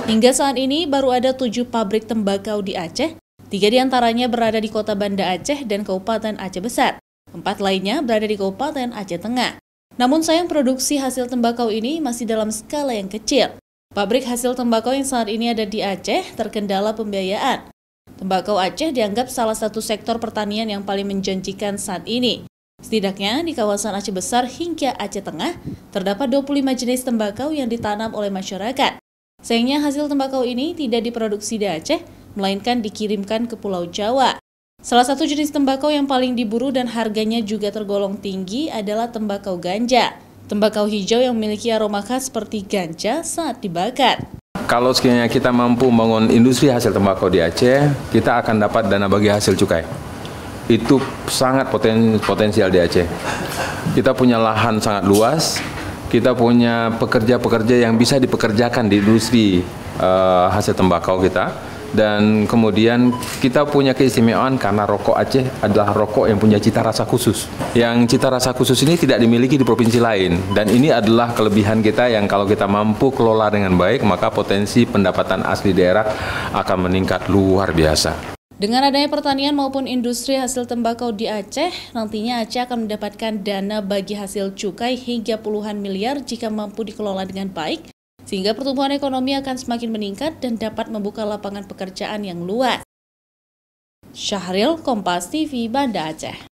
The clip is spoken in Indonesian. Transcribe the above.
Hingga saat ini baru ada 7 pabrik tembakau di Aceh, 3 diantaranya berada di kota Banda Aceh dan Kabupaten Aceh Besar. 4 lainnya berada di Kabupaten Aceh Tengah. Namun sayang produksi hasil tembakau ini masih dalam skala yang kecil. Pabrik hasil tembakau yang saat ini ada di Aceh terkendala pembiayaan. Tembakau Aceh dianggap salah satu sektor pertanian yang paling menjanjikan saat ini. Setidaknya di kawasan Aceh Besar hingga Aceh Tengah, terdapat 25 jenis tembakau yang ditanam oleh masyarakat. Sayangnya hasil tembakau ini tidak diproduksi di Aceh, melainkan dikirimkan ke Pulau Jawa. Salah satu jenis tembakau yang paling diburu dan harganya juga tergolong tinggi adalah tembakau ganja. Tembakau hijau yang memiliki aroma khas seperti ganja saat dibakar. Kalau sekiranya kita mampu membangun industri hasil tembakau di Aceh, kita akan dapat dana bagi hasil cukai. Itu sangat potensial di Aceh. Kita punya lahan sangat luas, kita punya pekerja-pekerja yang bisa dipekerjakan di industri hasil tembakau kita. Dan kemudian kita punya keistimewaan karena rokok Aceh adalah rokok yang punya cita rasa khusus. Yang cita rasa khusus ini tidak dimiliki di provinsi lain. Dan ini adalah kelebihan kita yang kalau kita mampu kelola dengan baik, maka potensi pendapatan asli daerah akan meningkat luar biasa. Dengan adanya pertanian maupun industri hasil tembakau di Aceh, nantinya Aceh akan mendapatkan dana bagi hasil cukai hingga puluhan miliar jika mampu dikelola dengan baik, sehingga pertumbuhan ekonomi akan semakin meningkat dan dapat membuka lapangan pekerjaan yang luas. Syahril, Kompas TV, Banda Aceh.